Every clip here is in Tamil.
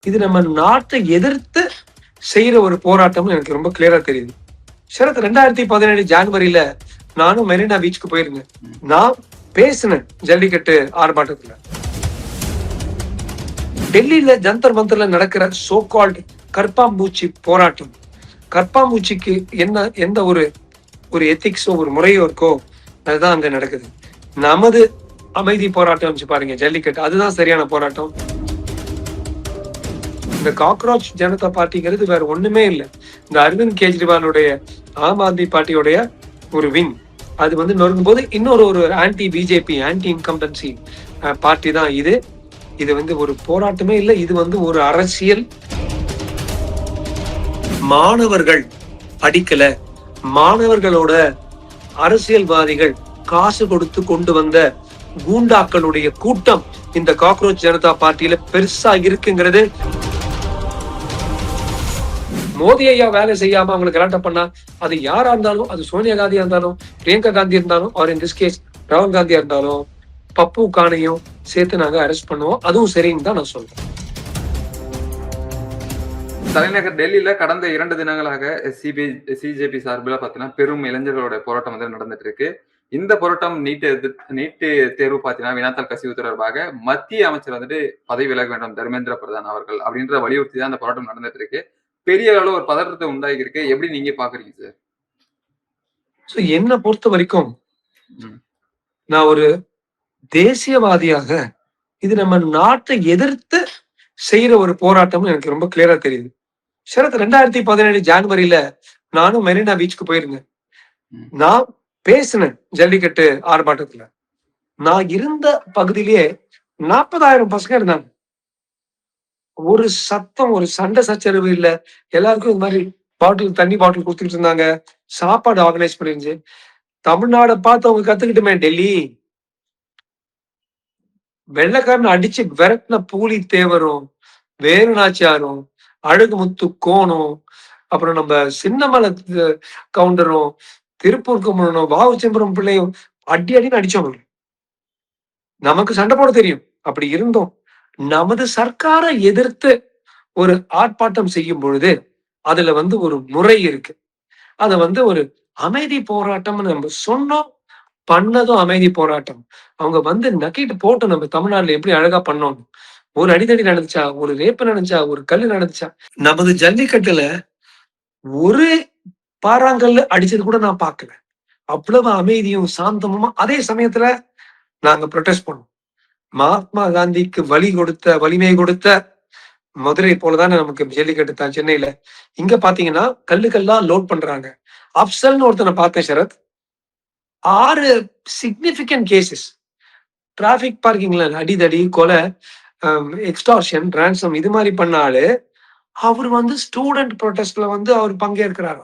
இது நம்ம நாட்டை எதிர்த்து செய்யற ஒரு போராட்டம்னு எனக்கு ரொம்ப கிளியரா தெரியுது. சரத் 2017 ஜான்வரியில நானும் மெரினா பீச்சுக்கு போயிருந்தேன். நான் பேசினேன் ஜல்லிக்கட்டு ஆர்ப்பாட்டத்துல. டெல்லியில ஜந்தர் மந்தர்ல நடக்கிற சோ கால்டு கற்பாம்பூச்சி போராட்டம். கற்பாம்பூச்சிக்கு என்ன எந்த ஒரு எத்திக்ஸோ ஒரு முறையோ இருக்கோ அதுதான் அங்க நடக்குது. நமது அமைதி போராட்டம் பாருங்க ஜல்லிக்கட்டு, அதுதான் சரியான போராட்டம். இந்த காக்ரோச் ஜனதா பார்ட்டிங்கிறது வேற ஒண்ணுமே இல்லை. இந்த அரவிந்த் கெஜ்ரிவாலுடைய ஆம் ஆத்மி பார்ட்டியோடைய ஒரு விங். அது வந்து நொறுங்கும் போது இன்னொரு anti BJP anti incumbency party தான் இது. இது வந்து ஒரு போராட்டமே இல்லை, இது வந்து ஒரு அரசியல். மாணவர்கள் அடிக்கல, மாணவர்களோட அரசியல்வாதிகள் காசு கொடுத்து கொண்டு வந்த கூண்டாக்களுடைய கூட்டம் இந்த காக்ரோச் ஜனதா பார்ட்டியில பெருசா இருக்குங்கிறது. மோடி ஐயா வேலை செய்யாம அவங்களை கலாட்டா பண்ணா அது யாரா இருந்தாலும், அது சோனியா காந்தியா இருந்தாலும், பிரியங்கா காந்தி இருந்தாலும், அவர் இன் திஸ் கேஸ் ராகுல் காந்தியா இருந்தாலும், பப்பு கானையும் சேர்த்து நாங்க அரெஸ்ட் பண்ணுவோம். அதுவும் சரின்னு தான் நான் சொல்றேன். தலைநகர் டெல்லியில கடந்த 2 தினங்களாக சிஜேபி சார்பில் பாத்தீங்கன்னா பெரும் இளைஞர்களோட போராட்டம் வந்து நடந்துட்டு இருக்கு. இந்த போராட்டம் நீட்டு தேர்வு பாத்தீங்கன்னா வினாத்தாள் கசிவு தொடர்பாக மத்திய அமைச்சர் வந்துட்டு பதவி விலக வேண்டும் தர்மேந்திர பிரதான் அவர்கள் அப்படின்ற வலியுறுத்தி தான் அந்த போராட்டம் நடந்துட்டு இருக்கு. பெரிய அளவுல ஒரு பதற்றத்தை உண்டாகி இருக்கு. எப்படி நீங்க பாக்குறீங்க சார்? என்ன பொறுத்த வரைக்கும் நான் ஒரு தேசியவாதியாக இது நம்ம நாட்டை எதிர்த்து செய்யற ஒரு போராட்டம்னு எனக்கு ரொம்ப கிளியரா தெரியுது. சரத் 2017 ஜான்வரியில நானும் மெரினா பீச்சுக்கு போயிருந்தேன். நான் பேசினேன் ஜல்லிக்கட்டு ஆர்ப்பாட்டத்துல. நான் இருந்த பகுதியிலேயே 40,000 பசங்க இருந்தாங்க. ஒரு சத்தம், ஒரு சண்டை சச்சரவு இல்ல. எல்லாருக்கும் இந்த மாதிரி தண்ணி பாட்டில் கொடுத்துட்டு இருந்தாங்க. சாப்பாடு ஆர்கனைஸ் பண்ணிருந்துச்சு. தமிழ்நாடை பார்த்து அவங்க கத்துக்கிட்டுமே. டெல்லி வெள்ளக்காரன் அடிச்சு விரட்டின பூலி தேவரும், வேலுநாச்சியாரும், அழகுமுத்து கோணும், அப்புறம் நம்ம சின்னமலை கவுண்டரும், திருப்பூர் குமரனும், வாவுச்சம்பரம் பிள்ளையும் அடின்னு அடிச்சவங்க. நமக்கு சண்டை போட தெரியும். அப்படி இருந்தோம் நமது சர்க்காரை எதிர்த்து ஒரு ஆர்ப்பாட்டம் செய்யும் பொழுது அதுல வந்து ஒரு முறை இருக்கு. அத வந்து ஒரு அமைதி போராட்டம் நம்ம சொன்னோம், பண்ணதும் அமைதி போராட்டம். அவங்க வந்து நக்கிட்டு போட்டோம். நம்ம தமிழ்நாட்டுல எப்படி அழகா பண்ணோம். ஒரு அடிதடி நடந்துச்சா, ஒரு ரேப்பு நடந்துச்சா, ஒரு கல்லு நடந்துச்சா? நமது ஜல்லிக்கட்டுல ஒரு பாறாங்கல்லு அடிச்சது கூட நான் பார்க்கல. அவ்வளவு அமைதியும் சாந்தமும். அதே சமயத்துல நாங்க ப்ரொடெஸ்ட் பண்ணோம். மகாத்மா காந்திக்கு வலிமை கொடுத்த மதுரை போலதானே நமக்கு ஜல்லிக்கட்டு தான் சென்னையில. இங்க பாத்தீங்கன்னா கல்லுக்கெல்லாம் லோட் பண்றாங்க. அப்சல்னு ஒருத்தனை பார்த்தேன் சரத். 6 சிக்னிபிகன்ட் கேசஸ் டிராபிக் பார்க்கிங்ல அடிதடி, கொலை, எக்ஸ்டார்ஷன், ரான்சம் இது மாதிரி பண்ணாலு அவர் வந்து ஸ்டூடெண்ட் ப்ரொடெஸ்ட்ல வந்து அவர் பங்கேற்கிறாரு.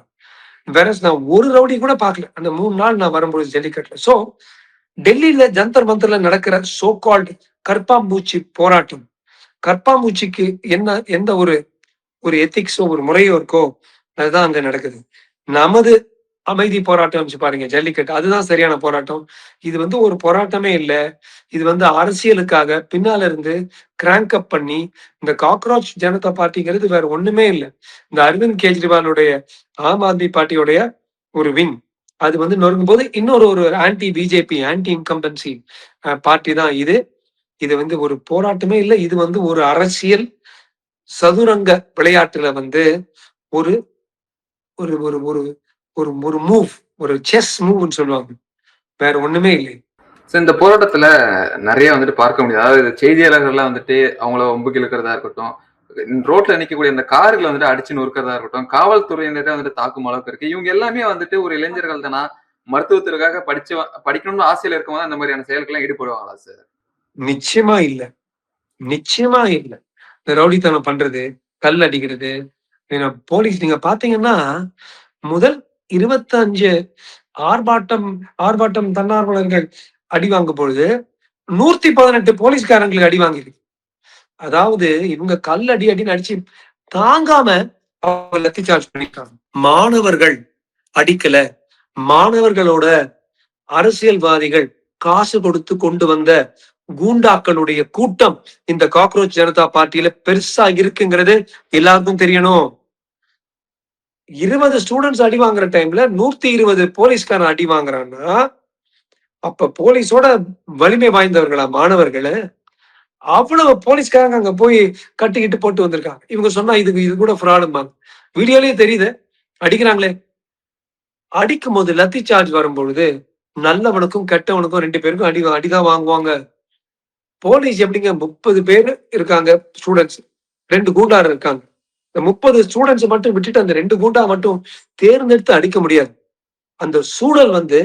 வேற நான் ஒரு ரவுடி கூட பார்க்கல அந்த 3 நாள் நான் வரும்போது ஜல்லிக்கட்டுல. சோ டெல்லியில ஜந்தர் மந்தர்ல நடக்கிற சோ கால்டு கற்பாம்பூச்சி போராட்டம். கற்பாம்பூச்சிக்கு என்ன எந்த ஒரு எத்திக்ஸோ ஒரு முறையோ இருக்கோ அதுதான் அங்க நடக்குது. நமது அமைதி போராட்டம் பாருங்க ஜல்லிக்கட்டு, அதுதான் சரியான போராட்டம். இது வந்து ஒரு போராட்டமே இல்லை, இது வந்து அரசியலுக்காக பின்னால இருந்து கிராங்க் அப் பண்ணி இந்த காக்ரோச் ஜனதா பார்ட்டிங்கிறது வேற ஒண்ணுமே இல்லை. இந்த அரவிந்த் கெஜ்ரிவாலுடைய ஆம் ஆத்மி பார்ட்டியோடைய ஒரு விங். அது வந்து நொறுங்கும் போது இன்னொரு anti BJP anti incumbency party தான் இது. இது வந்து ஒரு போராட்டமே இல்லை, இது வந்து ஒரு அரசியல் சதுரங்க விளையாட்டுல வந்து ஒரு ஒரு ஒரு ஒரு ஒரு ஒரு மூவ், ஒரு செஸ் மூவ்னு சொல்லுவாங்க, வேற ஒண்ணுமே இல்லை. இந்த போராட்டத்துல நிறைய வந்துட்டு பார்க்க முடியாது. அதாவது செய்தியாளர்கள்லாம் வந்துட்டு அவங்கள ஒம்புக்கு இழுக்கிறதா இருக்கட்டும், ரோட்ல நிக்கக்கூடிய அந்த கார்களை வந்துட்டு அடிச்சு நொறுக்கிறதா இருக்கட்டும், காவல்துறையினரே வந்துட்டு தாக்கும் அளவுக்கு இருக்கு. இவங்க எல்லாமே வந்துட்டு ஒரு இளைஞர்கள் தானா, மருத்துவத்திற்காக படிக்கணும்னு ஆசையில இருக்கவங்க அந்த மாதிரியான செயல்கள்லாம் ஈடுபடுவாங்களா சார்? நிச்சயமா இல்ல, நிச்சயமா இல்ல. இந்த ரவுடித்தனம் பண்றது, கல் அடிக்கிறது, போலீஸ் நீங்க பாத்தீங்கன்னா முதல் 25 ஆர்ப்பாட்டம் தன்னார்வலர்கள் அடி வாங்கும் பொழுது 118 போலீஸ்காரங்களுக்கு அடி வாங்கிருக்கு. அதாவது இவங்க கல் அடின்னு அடிச்சு தாங்காம அவங்க லத்தி சார்ஜ் பண்ணிருக்காங்க. மாணவர்கள் அடிக்கல, மாணவர்களோட அரசியல்வாதிகள் காசு கொடுத்து கொண்டு வந்த கூண்டாக்களுடைய கூட்டம் இந்த காக்ரோச் ஜனதா பார்ட்டியில பெருசா இருக்குங்கிறது எல்லாருக்கும் தெரியணும். 20 ஸ்டூடெண்ட்ஸ் அடி வாங்குற டைம்ல 120 போலீஸ்காரன் அடி வாங்குறான்னா, அப்ப போலீஸோட வலிமை வாய்ந்தவர்களா மாணவர்கள? அவ்வளவு போலீஸ்காரங்க அங்க போய் கட்டிக்கிட்டு போட்டு வந்திருக்காங்க. இவங்க சொன்னா இது கூட ஃப்ராடும்பாங்க. வீடியோலயே தெரியுது. அடிக்கிறாங்களே. அடிக்கும்போது லத்தி சார்ஜ் வரும்பொழுது, நல்லவனுக்கும், கெட்டவனுக்கும் 2 பேருக்கும் அடிதான் வாங்குவாங்க. போலீஸ் எப்படிங்க 30 பேரு இருக்காங்க ஸ்டூடெண்ட்ஸ். 2 கூண்டார் இருக்காங்க. இந்த 30 ஸ்டூடெண்ட்ஸ் மட்டும் விட்டுட்டு அந்த 2 கூண்டா மட்டும் தேர்ந்தெடுத்து அடிக்க முடியாது. அந்த சூழல் வந்து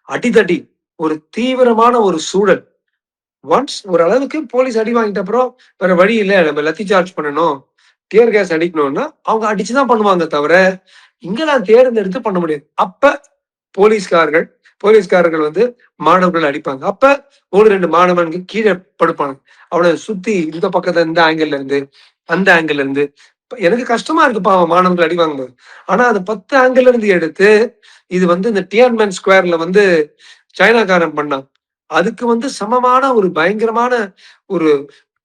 அடிதடி. ஒரு தீவிரமான ஒரு சூழல். ஒன்ஸ் ஒரு அளவுக்கு போலீஸ் அடி வாங்கிட்ட அப்புறம் வேற வழி இல்ல. நம்ம லத்தி சார்ஜ் பண்ணணும். டியர் கேஸ் அடிக்கணும்னா, அவங்க அடிச்சுதான் பண்ணுவாங்க தவிர, இங்கெல்லாம் தேர்ந்தெடுத்து பண்ண முடியாது. அப்ப போலீஸ்காரர்கள் போலீஸ்காரர்கள் வந்து மாணவர்கள் அடிப்பாங்க. அப்ப ஒரு 2 மாணவன்கள் கீழே படுப்பாங்க. அவனை சுத்தி இந்த பக்கத்துல இந்த ஆங்கிள் இருந்து அந்த ஆங்கிள் இருந்து எனக்கு கஷ்டமா இருக்கு பாவம் மாணவர்கள் அடி வாங்கும்போது. ஆனா அது 10 ஆங்கிள் இருந்து எடுத்து இது வந்து இந்த டியர்மேன் ஸ்கொயர்ல வந்து சைனாக்காரன் பண்ணான். அதுக்கு வந்து சமமான ஒரு பயங்கரமான ஒரு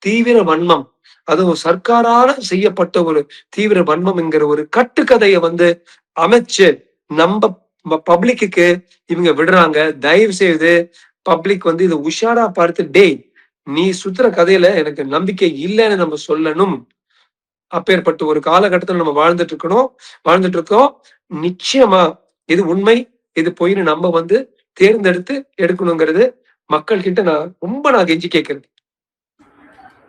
தீவிர வன்மம், அதுவும் சர்க்காரால செய்யப்பட்ட ஒரு தீவிர வன்மம் என்கிற ஒரு கட்டுக்கதையை வந்து அமைச்சு நம்ம பப்ளிக்கு இவங்க விடுறாங்க. தயவு செய்து பப்ளிக் வந்து இதை உஷாரா பார்த்து, டேய் நீ சுத்துற கதையில எனக்கு நம்பிக்கை இல்லைன்னு நம்ம சொல்லணும். அப்பேற்பட்ட ஒரு காலகட்டத்தில் நம்ம வாழ்ந்துட்டு இருக்கோம். நிச்சயமா இது உண்மை, இது பொய்ன்னு நம்ம வந்து தேர்ந்தெடுத்து எடுக்கணுங்கிறது மக்கள் கிட்ட நான் கெஞ்சி கேட்கிறேன்.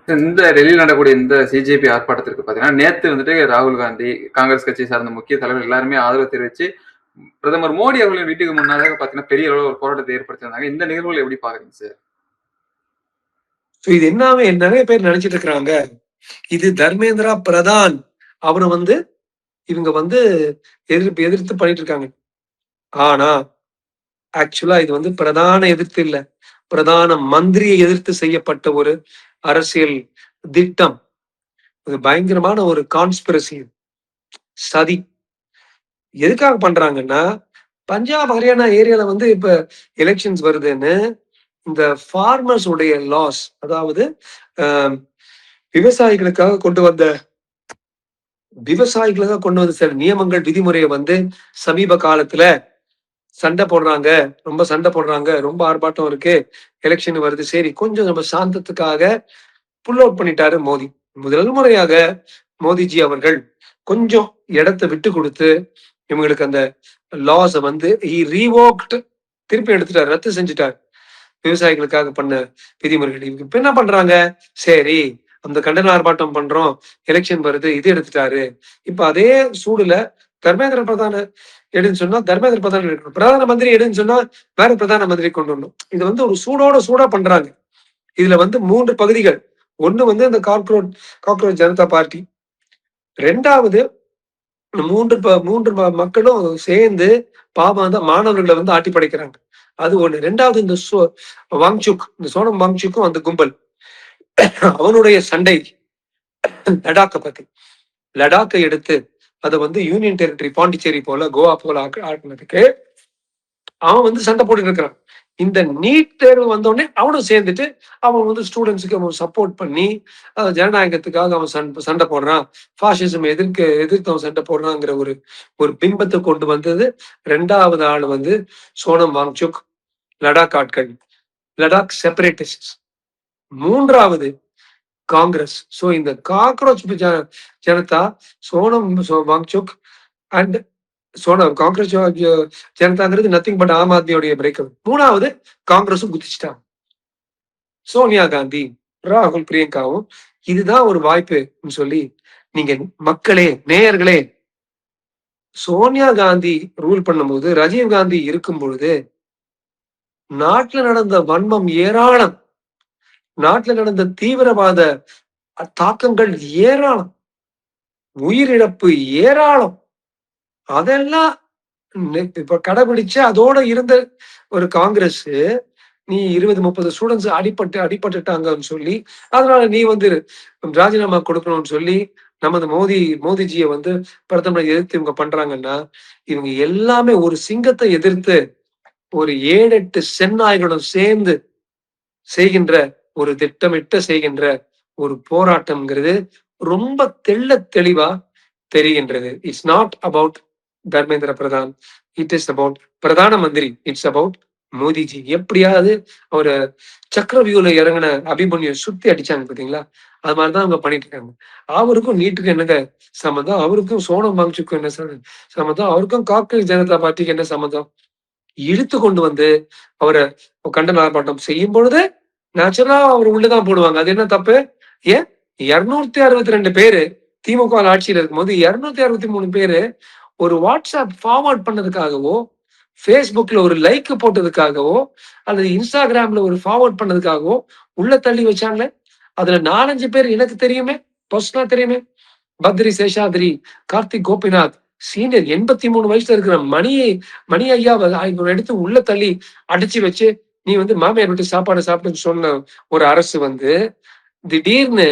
இந்த டெல்லியில் நடக்கக்கூடிய இந்த சிஜேபி ஆர்ப்பாட்டத்திற்கு பாத்தீங்கன்னா நேத்து வந்துட்டு ராகுல் காந்தி, காங்கிரஸ் கட்சி சார்ந்த முக்கிய தலைவர் எல்லாருமே ஆதரவு தெரிவிச்சு பிரதமர் மோடி அவர்களின் வீட்டுக்கு முன்னாக பாத்தீங்கன்னா பெரிய அளவு ஒரு போராட்டத்தை ஏற்படுத்தியிருந்தாங்க. இந்த நிகழ்வுகளை எப்படி பாக்குறீங்க சார்? இது நிறைய பேர் நினைச்சிட்டு இருக்கிறாங்க, இது தர்மேந்திரா பிரதான் அவரை வந்து இவங்க வந்து எதிர்த்து பண்ணிட்டு இருக்காங்க. ஆனா ஆக்சுவலா இது வந்து பிரதான எதிர்த்து இல்ல, பிரதான மந்திரியை எதிர்த்து செய்யப்பட்ட ஒரு அரசியல் திட்டம். இது பயங்கரமான ஒரு கான்ஸ்பிரசி, சதி. எதுக்காக பண்றாங்கன்னா, பஞ்சாப் ஹரியானா ஏரியால வந்து இப்ப எலெக்ஷன்ஸ் வருதுன்னு இந்த ஃபார்மர்ஸ் உடைய லாஸ், அதாவது விவசாயிகளுக்காக கொண்டு வந்த சில நியமங்கள் விதிமுறையை வந்து சமீப காலத்துல சண்டை போடுறாங்க, ரொம்ப ஆர்ப்பாட்டம் இருக்கு, எலெக்ஷன் வருது, சரி கொஞ்சம் நம்ம சாந்தத்துக்காக புல் அவுட் பண்ணிட்டாரு மோடி. முதல் முறையாக மோடிஜி அவர்கள் கொஞ்சம் இடத்தை விட்டு கொடுத்து இவங்களுக்கு அந்த லாஸ வந்து திருப்பி எடுத்துட்டார், ரத்து செஞ்சுட்டார். விவசாயிகளுக்காக பண்ண விதிமுறைகள் இவங்க இப்ப என்ன பண்றாங்க, சரி அந்த கண்டன ஆர்ப்பாட்டம் பண்றோம், எலெக்ஷன் வருது, இது எடுத்துட்டாரு. இப்ப அதே சூடுல தர்மேந்திர பிரதான எடுன்னு சொன்னா தர்மேந்திர பிரதான் எடுக்கணும், பிரதான மந்திரி எடுன்னு சொன்னா வேற பிரதான மந்திரி கொண்டு வரணும். இது வந்து ஒரு சூடா பண்றாங்க. இதுல வந்து 3 பகுதிகள். ஒண்ணு வந்து இந்த காக்ரோச் ஜனதா பார்ட்டி, 2வது மூன்று மக்களும் சேர்ந்து பாவம் அந்த மாணவர்களை வந்து ஆட்டி படைக்கிறாங்க. அது ஒண்ணு. 2வது இந்த சோனம் வாங்சுக்கும் அந்த கும்பல் அவனுடைய சண்டை லடாக்கை பத்தி. லடாக்கை எடுத்து அதை வந்து யூனியன் டெரிட்டரி பாண்டிச்சேரி போல கோவா போல ஆக்குனதுக்கு அவன் வந்து சண்டை போட்டு இருக்கிறான். இந்த நீட் தேர்வு வந்தோடனே அவனும் சேர்ந்துட்டு அவன் வந்து ஸ்டூடெண்ட்ஸுக்கு அவன் சப்போர்ட் பண்ணி ஜனநாயகத்துக்காக அவன் சண்டை போடுறான், பாசிசம் எதிர்த்து அவன் சண்டை போடுறாங்கிற ஒரு பிம்பத்தை கொண்டு வந்தது 2வது ஆள் வந்து சோனம் வாங்சுக், லடாக் ஆட்கள், லடாக் செப்பரேட்டிஸ்ட். 3வது காங்கிரஸ். சோ இந்த காக்ரோச் ஜனதா, சோனம் வாங்சுக் அண்ட் காங்கிரஸ் ஜனதாங்கிறது நத்திங் பட் ஆம் ஆத்மியோடைய பிரேக்கப். 3வது காங்கிரஸும் குதிச்சுட்டாங்க. சோனியா காந்தி, ராகுல், பிரியங்காவும் இதுதான் ஒரு வாய்ப்பு சொல்லி, நீங்க மக்களே, நேயர்களே, சோனியா காந்தி ரூல் பண்ணும்போது, ராஜீவ் காந்தி இருக்கும் பொழுது நாட்டுல நடந்த வன்மம் ஏராளம், நாட்டுல நடந்த தீவிரவாத தாக்கங்கள் ஏராளம், உயிரிழப்பு ஏராளம். அதெல்லாம் இப்ப கடைபிடிச்சு அதோட இருந்த ஒரு காங்கிரஸ், நீ 20-30 ஸ்டூடெண்ட்ஸ் அடிபட்டுட்டாங்கன்னு சொல்லி அதனால நீ வந்து ராஜினாமா கொடுக்கணும்னு சொல்லி நமது மோடிஜியை வந்து பிரதமரை எதிர்த்து இவங்க பண்றாங்கன்னா, இவங்க எல்லாமே ஒரு சிங்கத்தை எதிர்த்து ஒரு 7-8 செந்நாய்களும் சேர்ந்து செய்கின்ற ஒரு திட்டமிட்ட செய்கின்ற ஒரு போராட்டம்ங்கிறது ரொம்ப தெளிவா தெரிகின்றது. It's not about Dharmendra Pradhan, it is about பிரதான மந்திரி, இட்ஸ் அபவுட் மோடிஜி. எப்படியாவது ஒரு சக்கரவியூல இறங்கின அபிமன்யு சுத்தி அடிச்சாங்க பாத்தீங்களா, அது மாதிரிதான் அவங்க பண்ணிட்டு இருக்காங்க. அவருக்கும் நீட்டுக்கு என்னங்க சம்மந்தம், அவருக்கும் சோனம் வாங்சுக்கும் என்ன சம்மந்தம், அவருக்கும் காங்கிரஸ் ஜனதா பார்ட்டிக்கு என்ன சம்மந்தம்? இழுத்து கொண்டு வந்து அவரை கண்டன ஆர்ப்பாட்டம் செய்யும் பொழுது நேச்சுரலா அவர் உள்ளதான் போடுவாங்க. அது என்ன தப்பு? ஏன் 262 பேரு திமுக ஆட்சியில் இருக்கும்போது 263 பேரு ஒரு வாட்ஸ்அப் ஃபார்வர்ட் பண்ணதுக்காகவோ, பேஸ்புக்ல ஒரு லைக் போட்டதுக்காகவோ, அல்லது இன்ஸ்டாகிராம்ல ஒரு ஃபார்வர்ட் பண்ணதுக்காகவோ உள்ள தள்ளி வச்சாங்களே. அதுல 4-5 பேர் எனக்கு தெரியுமே, பர்சனலா தெரியுமே. பத்ரி சேஷாத்ரி, கார்த்திக் கோபிநாத், சீனியர் 83 வயசுல இருக்கிற மணி ஐயாவை எடுத்து உள்ள தள்ளி அடிச்சு வச்சு, நீ வந்து மாமியார் விட்டு சாப்பாடு சாப்பிட்டுன்னு சொன்ன ஒரு அரசு வந்து திடீர்னு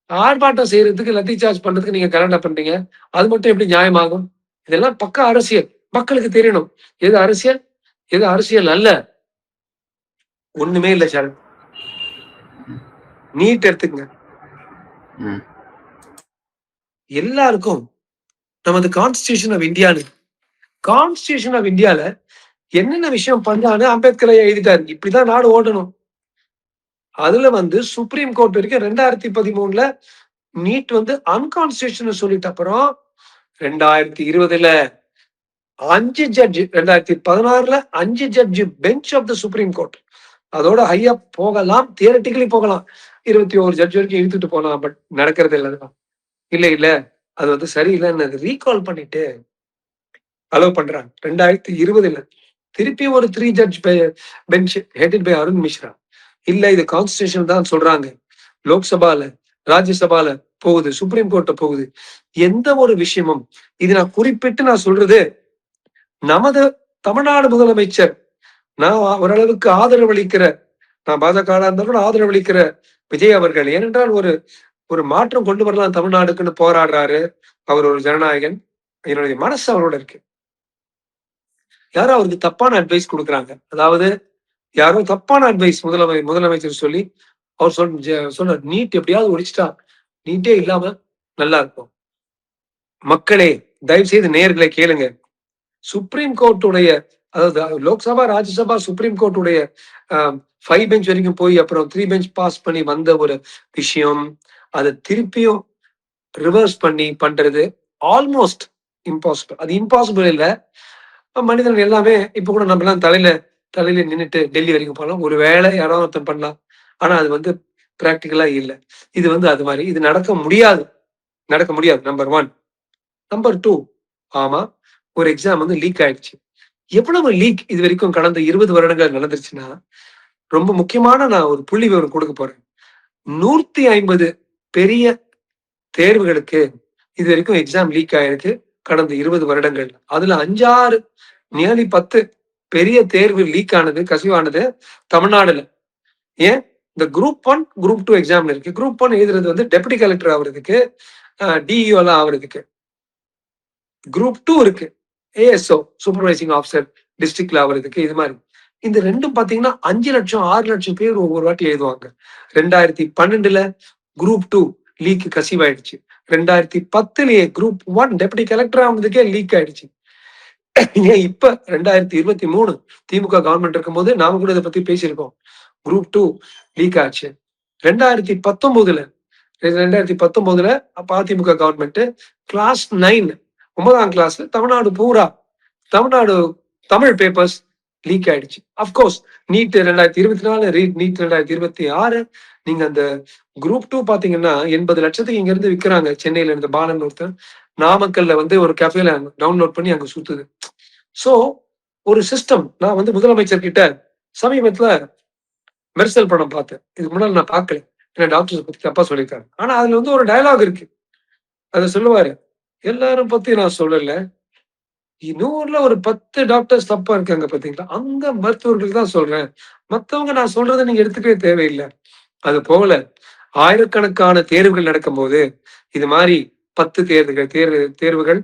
ஆர்ப்பாட்டம் செய்யறதுக்கு லத்தி சார்ஜ் பண்றதுக்கு நீங்க கலாட்டா பண்றீங்க. அது மட்டும் எப்படி நியாயமாகும்? இதெல்லாம் பக்கா அரசியல். மக்களுக்கு தெரியணும் எது அரசியல், எது அரசியல் அல்ல. ஒண்ணுமே இல்ல சார். நீட் எடுத்துக்கங்க. எல்லாருக்கும் நமது கான்ஸ்டிடியூஷன் ஆஃப் இந்தியான்னு, கான்ஸ்டிடியூஷன் ஆஃப் இந்தியால என்னென்ன விஷயம் பண்ணான்னு அம்பேத்கர் எழுதிட்டாரு. இப்படிதான் நாடு ஓடணும். அதுல வந்து சுப்ரீம் கோர்ட் வரைக்கும் 2013 நீட் வந்து அன்கான்ஸ்டிடியூஷன் சொல்லிட்ட அப்புறம் 2020 5 judge, 2016 5 judge bench of the Supreme Court, அதோட ஹையா போகலாம், தியரட்டிக்கலி போகலாம், 21 ஜட்ஜ் வரைக்கும் இழுத்துட்டு போகலாம். பட் நடக்கிறது இல்ல அது வந்து சரியில்லைன்னு ரீகால் பண்ணிட்டு அலோவ் பண்றாங்க. 2020 திருப்பி ஒரு 3 judge bench headed by Arun Mishra, இல்ல இது கான்ஸ்டிடியூஷன் தான் சொல்றாங்க, லோக்சபால ராஜ்யசபால போகுது, சுப்ரீம் கோர்ட்ட போகுது. எந்த ஒரு விஷயமும் இது நான் குறிப்பிட்டு நான் சொல்றது, நமது தமிழ்நாடு முதலமைச்சர், நான் ஓரளவுக்கு ஆதரவளிக்கிற, நான் பாஜக இருந்தாலும் ஆதரவளிக்கிற விஜய் அவர்கள், ஏனென்றால் ஒரு மாற்றம் கொண்டு வரலாம் தமிழ்நாடுக்குன்னு போராடுறாரு. அவர் ஒரு ஜனநாயகன். என்னுடைய மனசு அவரோட இருக்கு. யாரும் அவருக்கு தப்பான அட்வைஸ் கொடுக்குறாங்க. அதாவது யாரோ தப்பான அட்வைஸ் முதலமைச்சர் சொல்லி அவர் சொன்ன நீட் எப்படியாவது ஒழிச்சிட்டா நீட்டே இல்லாம நல்லா இருக்கும். மக்களே, தயவு செய்து நேர்களை கேளுங்க. சுப்ரீம் கோர்ட்டுடைய, அதாவது லோக்சபா ராஜ்யசபா சுப்ரீம் கோர்ட்டுடைய 5 பெஞ்ச் வரைக்கும் போய் அப்புறம் 3 பெஞ்ச் பாஸ் பண்ணி வந்த ஒரு விஷயம், அதை திருப்பியும் ரிவர்ஸ் பண்ணி பண்றது ஆல்மோஸ்ட் இம்பாசிபிள். அது இம்பாசிபிள் இல்ல, மனிதன் எல்லாமே இப்ப கூட நம்ம எல்லாம் தலையில நின்றுட்டு டெல்லி வரைக்கும் போகலாம், ஒரு வேலை யாராவது ஒருத்தன் பண்ணலாம். ஆனா அது வந்து பிராக்டிக்கலா இல்ல. இது வந்து அது மாதிரி இது நடக்க முடியாது. நம்பர் 1. நம்பர் 2, ஆமா, ஒரு எக்ஸாம் வந்து லீக் ஆயிடுச்சு. எவ்வளவு லீக் இது வரைக்கும் கடந்த 20 வருடங்கள் நடந்துருச்சுன்னா, ரொம்ப முக்கியமான நான் ஒரு புள்ளி விவரம் கொடுக்க போறேன். 150 பெரிய தேர்வுகளுக்கு இது வரைக்கும் எக்ஸாம் லீக் ஆயிருக்கு கடந்த 20 வருடங்கள். அதுல 5-6 நியர்லி 10 பெரிய தேர்வு லீக் ஆனது, கசிவானது தமிழ்நாடுல. ஏன்? இந்த குரூப் 1 குரூப் 2 எக்ஸாம்ல இருக்கு. குரூப் 1 எழுதுறது வந்து டெபுட்டி கலெக்டர் ஆகுறதுக்கு, டிஇஓ எல்லாம் ஆகுறதுக்கு. குரூப் 2 இருக்கு, ஏஎஸ்ஓ சூப்பர்வைசிங் ஆஃபீஸர் டிஸ்ட்ரிக்ட்ல ஆகுறதுக்கு. இது மாதிரி இந்த ரெண்டும் பாத்தீங்கன்னா 5 லட்சம் 6 லட்சம் பேர் ஒவ்வொரு வாட்டி எழுதுவாங்க. 2012 குரூப் 2 லீக் கசிவாயிடுச்சு. 2010 குரூப் 1 டெபுட்டி கலெக்டர் ஆகுறதுக்கே லீக் ஆயிடுச்சு. ஏன் இப்ப 2023 திமுக கவர்மெண்ட் இருக்கும் போது நாம கூட இதை பத்தி பேசியிருக்கோம். குரூப் 2 லீக் ஆச்சு. 2019 அதிமுக கவர்மெண்ட் கிளாஸ் 9 9ஆம் கிளாஸ்ல தமிழ்நாடு பூரா தமிழ் பேப்பர்ஸ் லீக் ஆயிடுச்சு. Of course NEET 2024, NEET 2026. நீங்க அந்த குரூப் 2 பாத்தீங்கன்னா 80 லட்சத்துக்கு இங்க இருந்து விற்கிறாங்க. சென்னையில இருந்து பாலன் ஒருத்தர் நாமக்கல்ல வந்து ஒரு கேஃபேல டவுன்லோட் பண்ணி அங்க சுத்துது. சோ ஒரு சிஸ்டம். நான் வந்து முதலமைச்சர் கிட்ட சமீபத்துல மெர்சல் படம் பார்த்தேன். இதுக்கு முன்னாடி நான் பார்க்கல, ஏன்னா டாக்டர்ஸ் பத்தி தப்பா சொல்லியிருக்காங்க. ஆனா அதுல வந்து ஒரு டயலாக் இருக்கு. அதை சொல்லுவாரு, எல்லாரும் பத்தி நான் சொல்லல, இன்னூர்ல ஒரு 10 டாக்டர்ஸ் தப்பா இருக்காங்க பாத்தீங்களா, அந்த மருத்துவர்களுக்கு தான் சொல்றேன், மத்தவங்க நான் சொல்றதை நீங்க எடுத்துக்கவே தேவையில்லை. அது போல ஆயிரக்கணக்கான தேர்வுகள் நடக்கும் போது இது மாதிரி 10 தேர்வுகள்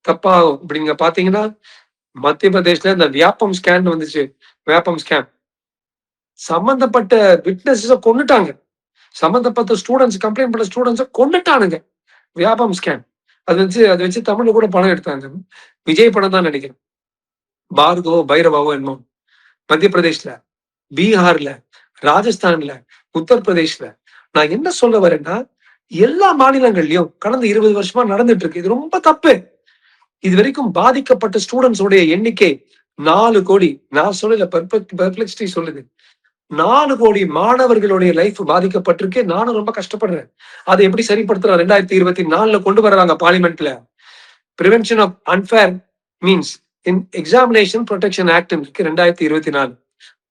தப்பாகும். இப்படி நீங்க பாத்தீங்கன்னா மத்திய பிரதேஷ்ல இந்த வியாபம் ஸ்கேன் வந்துச்சு, வேப்பம் ஸ்கேம். சம்பந்தப்பட்ட விட்னஸ கொன்னுட்டாங்க. சம்பந்தப்பட்ட ஸ்டூடெண்ட்ஸ் கம்ப்ளைண்ட் பண்ண ஸ்டூடெண்ட்ஸ கொன்னுட்டானுங்க. வியாபம் ஸ்கேம். அது வச்சு தமிழ்ல கூட படம் எடுத்தாங்க. விஜய் படம் தான் நினைக்கிறேன். பார்கவோ பைரவாவோ என்னமோ. மத்திய பிரதேஷ்ல, பீகார்ல, ராஜஸ்தான்ல, உத்தரப்பிரதேஷ்ல. நான் என்ன சொல்ல வரேன்னா, எல்லா மாநிலங்கள்லயும் கடந்த 20 வருஷமா நடந்துட்டு இருக்கு. இது ரொம்ப தப்பு. இது வரைக்கும் பாதிக்கப்பட்ட ஸ்டூடெண்ட்ஸ் உடைய எண்ணிக்கை 4 கோடி. நான் சொல்லல, பெர்ப்ளெக்சிட்டி சொல்லுது. 4 கோடி மாணவர்களுடைய லைஃப் பாதிக்கப்பட்டிருக்கு. நானும் ரொம்ப கஷ்டப்படுறேன். அதை எப்படி சரிப்படுத்துறோம்? 2024ல கொண்டு வர்றாங்க பார்லிமெண்ட்ல. Prevention of unfair means in examination protection act இருக்கு 2024.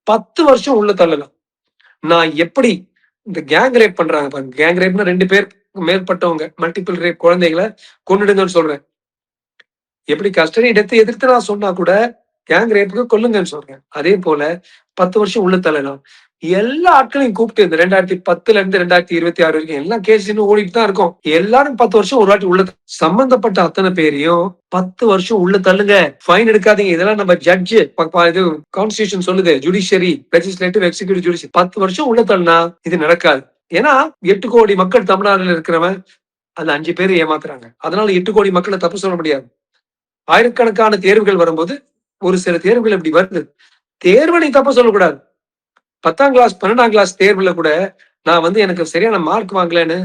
10 வருஷம் உள்ள தள்ளலாம். நான் எப்படி இந்த கேங் ரேப் பண்றாங்க பாருங்க. கேங் ரேப்னா 2 பேர் மேற்பட்டவங்க மல்டிபிள் ரேப் குழந்தைகளை கொன்னுடுங்கன்னு சொல்றேன். எப்படி கஸ்டடி டெத்தை எதிர்த்து நான் சொன்னா கூட கேங் ரேப்புக்கு கொல்லுங்கன்னு சொல்றேன். அதே போல 10 வருஷம் உள்ள தள்ளலாம். எல்லா ஆட்களையும் கூப்பிட்டு இந்த 2010ல இருந்து 2026 வரைக்கும் எல்லா கேஸ் இன்னும் ஓடிட்டு தான் இருக்கும். எல்லாரும் 10 வருஷம் ஒரு வாட்டி உள்ள சம்பந்தப்பட்ட அத்தனை பேரையும் 10 வருஷம் உள்ள தள்ளுங்க. ஃபைன் எடுக்காதீங்க. இதெல்லாம் நம்ம ஜட்ஜ் இது கான்ஸ்டிடியூஷன் சொல்லுது. ஜுடிஷியரி, லெஜிஸ்லேட்டிவ், எக்ஸிகியூட்டிவ், ஜுடிஷியரி 10 வருஷம் உள்ள தள்ளினா இது நடக்காது. ஏன்னா 8 கோடி மக்கள் தமிழ்நாடுல இருக்கிறவன் அதுல 5 பேர் ஏமாத்துறாங்க. அதனால 8 கோடி மக்களை தப்பு சொல்ல முடியாது. ஆயிரக்கணக்கான தேர்வுகள் வரும்போது ஒரு சில தேர்வுகள் இப்படி வருது. தேர்வை நீ தப்ப சொல்லக்கூடாது. 10ஆம் கிளாஸ் 12ஆம் கிளாஸ் தேர்வுல கூட நான் எனக்கு சரியான மார்க் வாங்கலன்னு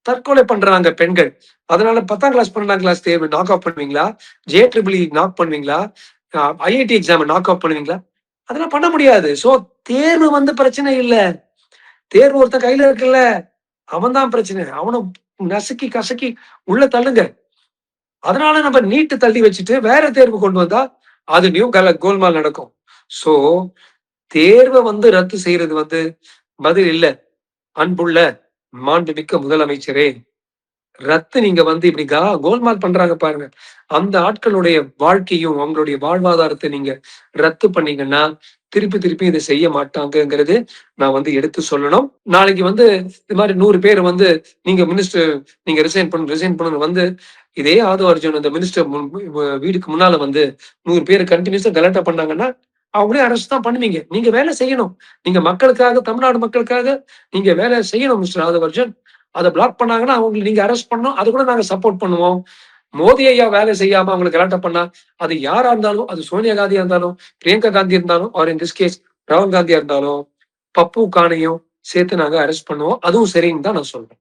தற்கொலை பண்றாங்க பெண்கள். அதனால 10ஆம் கிளாஸ் 12ஆம் கிளாஸ் தேர்வு நாக் ஆஃப் பண்ணுவீங்களா? JEE நாக் பண்ணுவீங்களா? IIT எக்ஸாம் நாக் ஆஃப் பண்ணுவீங்களா? அதெல்லாம் பண்ண முடியாது. சோ தேர்வு பிரச்சனை இல்ல. தேர்வு ஒருத்தன் கையில இருக்குல்ல, அவன் தான் பிரச்சனை. அவனை நசுக்கி கசக்கி உள்ள தள்ளுங்க. அதனால நம்ம நீட்டு தள்ளி வச்சுட்டு வேற தேர்வு கொண்டு வந்தா அதுலயும் கோல்மால் நடக்கும். சோ தேர்வை ரத்து செய்யறது பதில் இல்ல. அன்புள்ள மாண்புமிக்க முதலமைச்சரே, ரத்து நீங்க இப்படி கோல்மால் பண்றாங்க பாருங்க. அந்த ஆட்களுடைய வாழ்க்கையும் அவங்களுடைய வாழ்வாதாரத்தை நீங்க ரத்து பண்ணீங்கன்னா திருப்பி இதை செய்ய மாட்டாங்கிறது நான் எடுத்து சொல்லணும். நாளைக்கு இது மாதிரி 100 பேர் நீங்க மினிஸ்டர் நீங்க ரிசைன் பண்ணு இதே ஆதவ அர்ஜுன் இந்த மினிஸ்டர் வீடுக்கு முன்னால 100 பேர் கண்டினியூஸா கலாட்டா பண்ணாங்கன்னா அவங்களே அரெஸ்ட் தான் பண்ணுவீங்க. நீங்க வேலை செய்யணும். நீங்க மக்களுக்காக, தமிழ்நாடு மக்களுக்காக நீங்க வேலை செய்யணும் மிஸ்டர் ஆதவ அர்ஜுன். அதை பிளாக் பண்ணாங்கன்னா அவங்களை நீங்க அரெஸ்ட் பண்ணணும். அது கூட நாங்க சப்போர்ட் பண்ணுவோம். மோடி ஐயா வேலை செய்யாம அவங்களை கலாட்டா பண்ணா அது யாரா இருந்தாலும், அது சோனியா காந்தியா இருந்தாலும், பிரியங்கா காந்தி இருந்தாலும், ஆர் இன் திஸ் கேஸ் ராகுல் காந்தியா இருந்தாலும், பப்பு கானையும் சேர்த்து நாங்க அரெஸ்ட் பண்ணுவோம். அதுவும் சரின்னு தான் நான் சொல்றேன்.